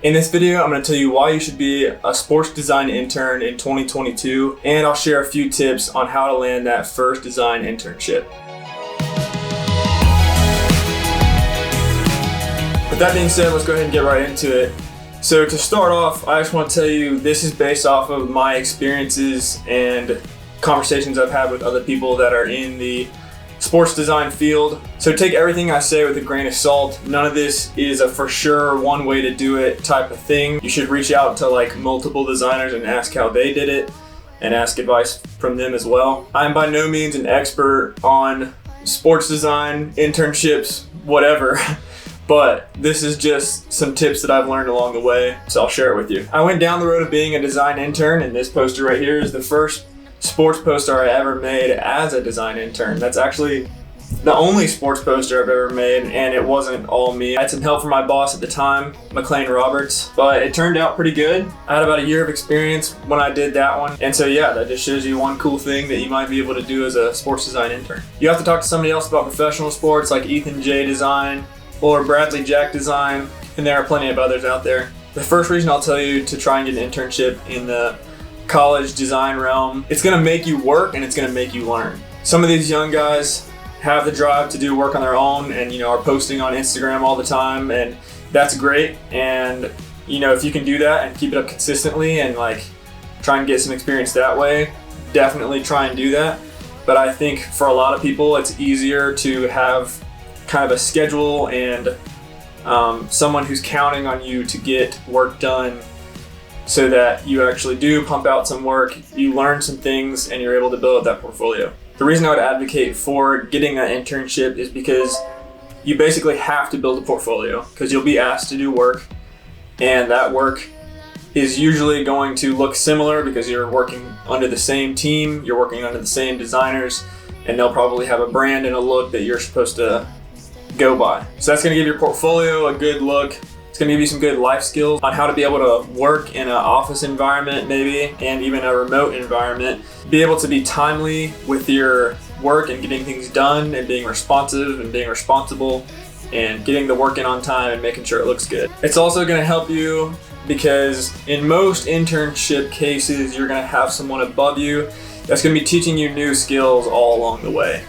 In this video, I'm going to tell you why you should be a sports design intern in 2022, and I'll share a few tips on how to land that first design internship. With that being said, let's go ahead and get right into it. So to start off, I just want to tell you this is based off of my experiences and conversations I've had with other people that are in the sports design field. So take everything I say with a grain of salt. None of this is a for sure one way to do it type of thing. You should reach out to like multiple designers and ask how they did it and ask advice from them as well. I'm by no means an expert on sports design, internships, whatever. But this is just some tips that I've learned along the way, so I'll share it with you. I went down the road of being a design intern, and this poster right here is the first sports poster I ever made as a design intern. That's actually the only sports poster I've ever made, and it wasn't all me. I had some help from my boss at the time, McLean Roberts, but it turned out pretty good. I had about a year of experience when I did that one, and so yeah, that just shows you one cool thing that you might be able to do as a sports design intern. You have to talk to somebody else about professional sports like Ethan J. Design or Bradley Jack Design, and there are plenty of others out there. The first reason I'll tell you to try and get an internship in the college design realm, it's gonna make you work and it's gonna make you learn. Some of these young guys have the drive to do work on their own and are posting on Instagram all the time, and that's great. And if you can do that and keep it up consistently and like try and get some experience that way, definitely try and do that. But I think for a lot of people it's easier to have kind of a schedule and someone who's counting on you to get work done so that you actually do pump out some work, you learn some things, and you're able to build up that portfolio. The reason I would advocate for getting that internship is because you basically have to build a portfolio because you'll be asked to do work, and that work is usually going to look similar because you're working under the same team, you're working under the same designers, and they'll probably have a brand and a look that you're supposed to go by. So that's going to give your portfolio a good look. It's going to give you some good life skills on how to be able to work in an office environment maybe, and even a remote environment. Be able to be timely with your work and getting things done and being responsive and being responsible and getting the work in on time and making sure it looks good. It's also going to help you because in most internship cases, you're going to have someone above you that's going to be teaching you new skills all along the way.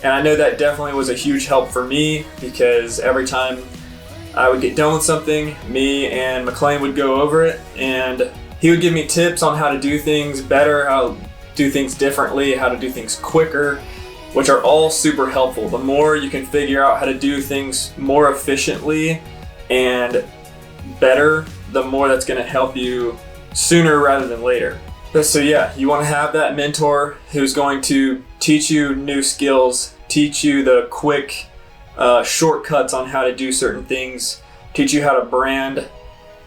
And I know that definitely was a huge help for me because every time I would get done with something, me and McLean would go over it, and he would give me tips on how to do things better, how to do things differently, how to do things quicker, which are all super helpful. The more you can figure out how to do things more efficiently and better, the more that's going to help you sooner rather than later. So yeah, you want to have that mentor who's going to teach you new skills, teach you the quick shortcuts on how to do certain things, teach you how to brand,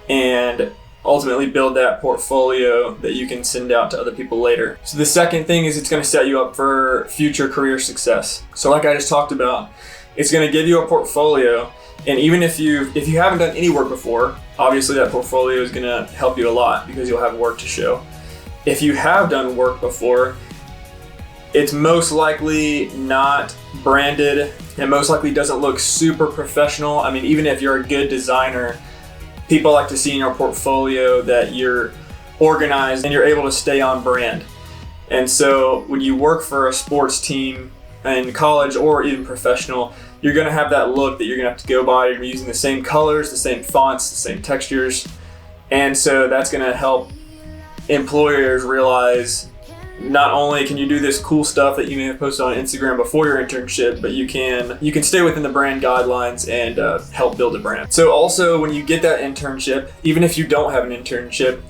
and ultimately build that portfolio that you can send out to other people later. So the second thing is it's going to set you up for future career success. So like I just talked about, it's going to give you a portfolio, and even if you haven't done any work before, obviously that portfolio is going to help you a lot because you'll have work to show. If you have done work before, it's most likely not branded and most likely doesn't look super professional. I mean, even if you're a good designer, people like to see in your portfolio that you're organized and you're able to stay on brand. And so when you work for a sports team in college or even professional, you're going to have that look that you're going to have to go by. You're going to be using the same colors, the same fonts, the same textures. And so that's going to help employers realize not only can you do this cool stuff that you may have posted on Instagram before your internship, but you can stay within the brand guidelines and help build a brand. So also when you get that internship, even if you don't have an internship,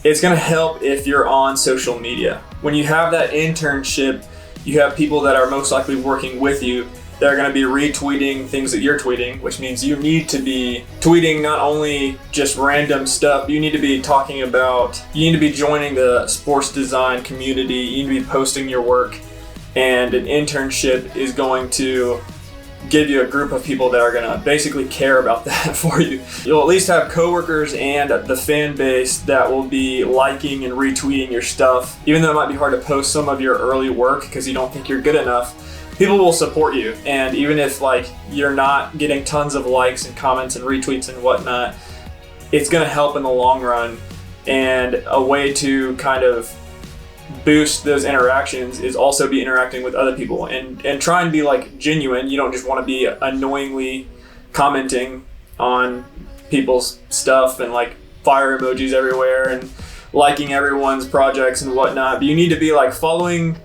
it's going to help if you're on social media. When you have that internship, you have people that are most likely working with you that are going to be retweeting things that you're tweeting, which means you need to be tweeting not only just random stuff, you need to be joining the sports design community, you need to be posting your work, and an internship is going to give you a group of people that are going to basically care about that for you. You'll at least have coworkers and the fan base that will be liking and retweeting your stuff. Even though it might be hard to post some of your early work because you don't think you're good enough, people will support you. And even if you're not getting tons of likes and comments and retweets and whatnot, it's going to help in the long run. And a way to kind of boost those interactions is also be interacting with other people and try and be like genuine. You don't just want to be annoyingly commenting on people's stuff and like fire emojis everywhere and liking everyone's projects and whatnot. But you need to be like following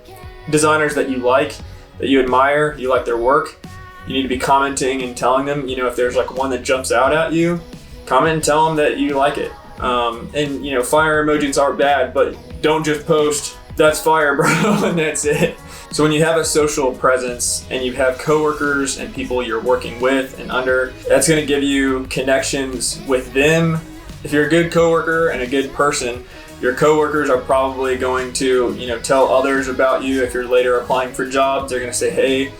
designers that you like, that you admire, you like their work. You need to be commenting and telling them, you know, if there's like one that jumps out at you, comment and tell them that you like it. And you know, fire emojis aren't bad, but don't just post, that's fire, bro, and that's it. So when you have a social presence and you have coworkers and people you're working with and under, that's going to give you connections with them. If you're a good coworker and a good person, your coworkers are probably going to, you know, tell others about you. If you're later applying for jobs, they're going to say, hey,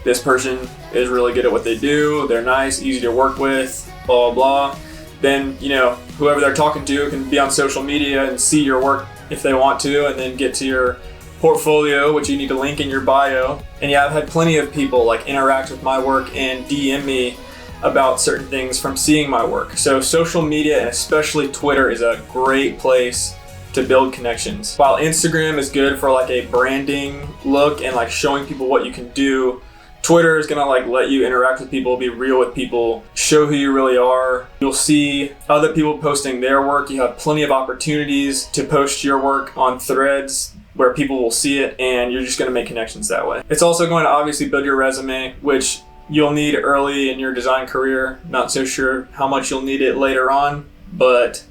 this person is really good at what they do. They're nice, easy to work with, blah, blah, blah. Then, you know, whoever they're talking to can be on social media and see your work if they want to, and then get to your portfolio, which you need to link in your bio. And yeah, I've had plenty of people like interact with my work and DM me about certain things from seeing my work. So social media, and especially Twitter, is a great place to build connections. While Instagram is good for like a branding look and like showing people what you can do, Twitter is gonna like let you interact with people, be real with people, show who you really are. You'll see other people posting their work. You have plenty of opportunities to post your work on threads where people will see it, and you're just gonna make connections that way. It's also going to obviously build your resume, which you'll need early in your design career. Not so sure how much you'll need it later on, but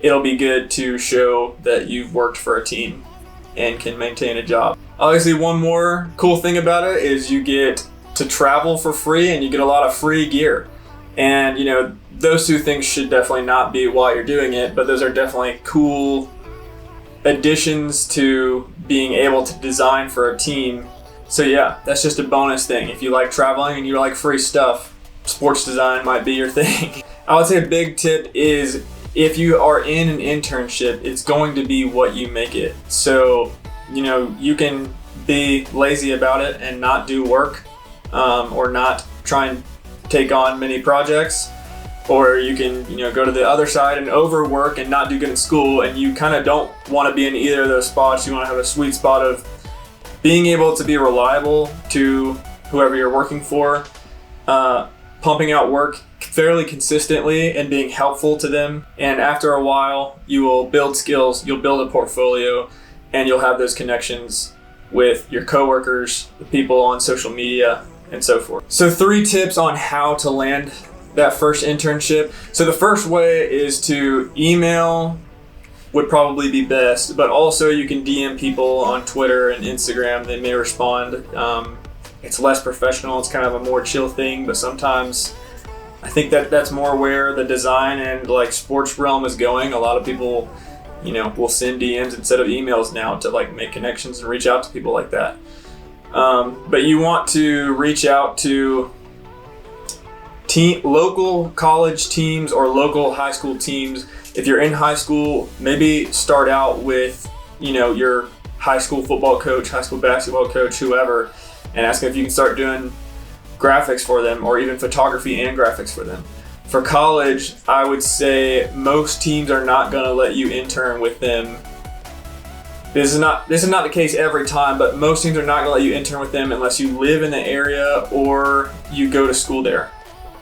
it'll be good to show that you've worked for a team and can maintain a job. Obviously, one more cool thing about it is you get to travel for free and you get a lot of free gear. And, you know, those two things should definitely not be while you're doing it, but those are definitely cool additions to being able to design for a team. So yeah, that's just a bonus thing. If you like traveling and you like free stuff, sports design might be your thing. I would say a big tip is if you are in an internship, it's going to be what you make it. So, you know, you can be lazy about it and not do work, or not try and take on many projects, or you can, you know, go to the other side and overwork and not do good in school. And you kind of don't want to be in either of those spots. You want to have a sweet spot of being able to be reliable to whoever you're working for, pumping out work fairly consistently and being helpful to them. And after a while, you will build skills, you'll build a portfolio, and you'll have those connections with your coworkers, the people on social media, and so forth. So 3 tips on how to land that first internship. So the first way is to email, would probably be best, but also you can DM people on Twitter and Instagram. They may respond. It's less professional. It's kind of a more chill thing, but sometimes I think that's more where the design and like sports realm is going. A lot of people, you know, will send DMs instead of emails now to like make connections and reach out to people like that. But you want to reach out to local college teams or local high school teams. If you're in high school, maybe start out with, you know, your high school football coach, high school basketball coach, whoever, and ask them if you can start doing graphics for them, or even photography and graphics for them. For college, I would say most teams are not going to let you intern with them. This is not the case every time, but most teams are not going to let you intern with them unless you live in the area or you go to school there.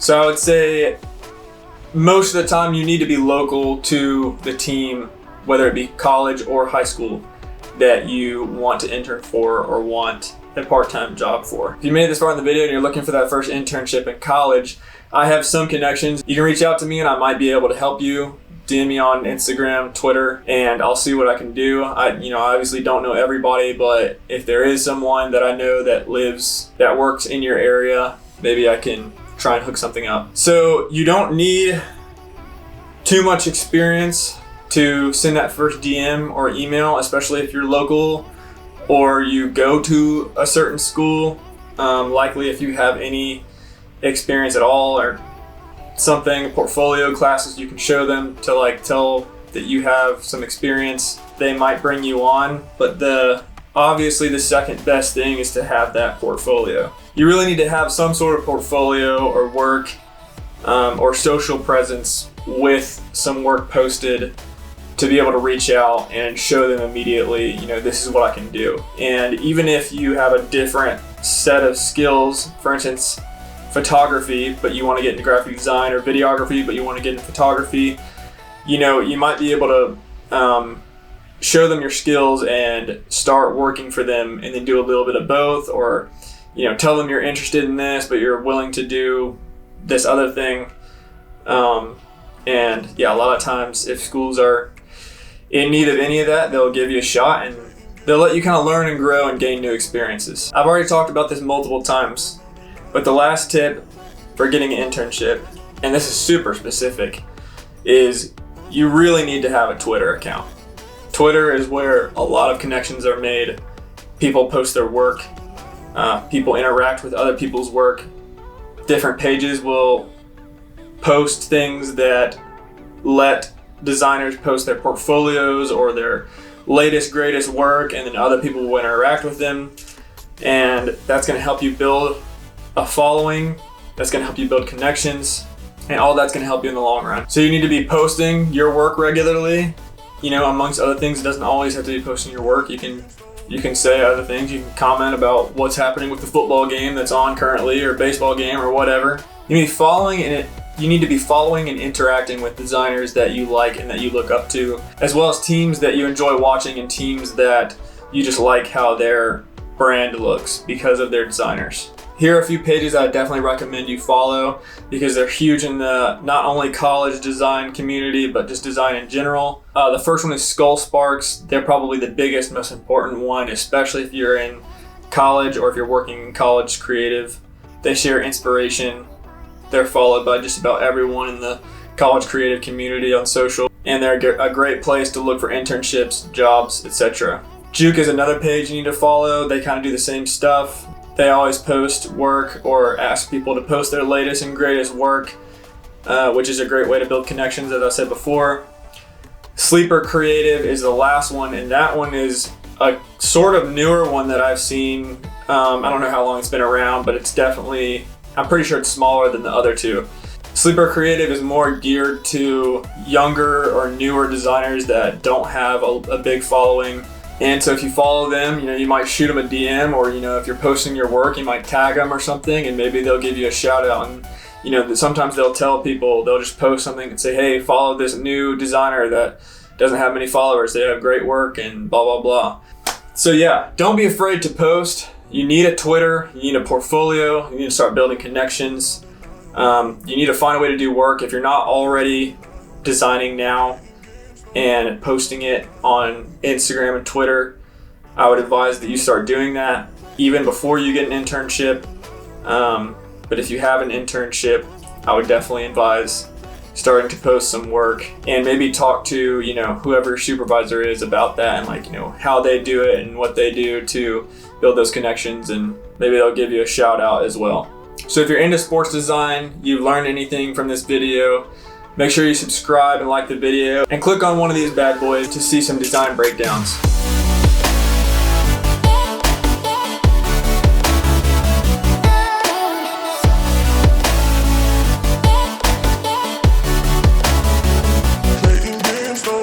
So I would say most of the time you need to be local to the team, whether it be college or high school, that you want to intern for or want a part-time job for. If you made it this far in the video and you're looking for that first internship in college, I have some connections. You can reach out to me and I might be able to help you. DM me on Instagram, Twitter, and I'll see what I can do. I obviously don't know everybody, but if there is someone that I know that works in your area, maybe I can try and hook something up. So you don't need too much experience to send that first DM or email, especially if you're local or you go to a certain school. Likely if you have any experience at all or something, portfolio classes you can show them to like tell that you have some experience, they might bring you on. But obviously the second best thing is to have that portfolio. You really need to have some sort of portfolio or work or social presence with some work posted to be able to reach out and show them immediately, you know, this is what I can do. And even if you have a different set of skills, for instance, photography, but you want to get into graphic design, or videography, but you want to get into photography, you know, you might be able to show them your skills and start working for them, and then do a little bit of both, or, you know, tell them you're interested in this, but you're willing to do this other thing. And yeah, a lot of times if schools are in need of any of that, they'll give you a shot and they'll let you kind of learn and grow and gain new experiences. I've already talked about this multiple times, but the last tip for getting an internship, and this is super specific, is you really need to have a Twitter account. Twitter is where a lot of connections are made. People post their work. People interact with other people's work. Different pages will post things that let designers post their portfolios or their latest, greatest work, and then other people will interact with them. And that's going to help you build a following. That's going to help you build connections. And all that's going to help you in the long run. So you need to be posting your work regularly. You know, amongst other things, it doesn't always have to be posting your work. You can say other things. You can comment about what's happening with the football game that's on currently, or baseball game, or whatever. You need to be following and interacting with designers that you like and that you look up to, as well as teams that you enjoy watching and teams that you just like how their brand looks because of their designers. Here are a few pages I definitely recommend you follow because they're huge in the not only college design community, but just design in general. The first one is Skull Sparks. They're probably the biggest, most important one, especially if you're in college or if you're working in college creative. They share inspiration. They're followed by just about everyone in the college creative community on social, and they're a great place to look for internships, jobs, etc. Juke is another page you need to follow. They kind of do the same stuff. They always post work or ask people to post their latest and greatest work, which is a great way to build connections, as I said before. Sleeper Creative is the last one, and that one is a sort of newer one that I've seen. I don't know how long it's been around, but it's definitely, I'm pretty sure it's smaller than the other two. Sleeper Creative is more geared to younger or newer designers that don't have a big following. And so if you follow them, you know, you might shoot them a DM, or, you know, if you're posting your work, you might tag them or something, and maybe they'll give you a shout out. And, you know, sometimes they'll tell people, they'll just post something and say, hey, follow this new designer that doesn't have many followers. They have great work and blah, blah, blah. So yeah, don't be afraid to post. You need a Twitter, you need a portfolio, you need to start building connections. You need to find a way to do work. If you're not already designing now and posting it on Instagram and Twitter, I would advise that you start doing that even before you get an internship. But if you have an internship, I would definitely advise starting to post some work and maybe talk to, you know, whoever your supervisor is about that, and, like, you know, how they do it and what they do to build those connections, and maybe they'll give you a shout out as well. So if you're into sports design, you've learned anything from this video, make sure you subscribe and like the video, and click on one of these bad boys to see some design breakdowns.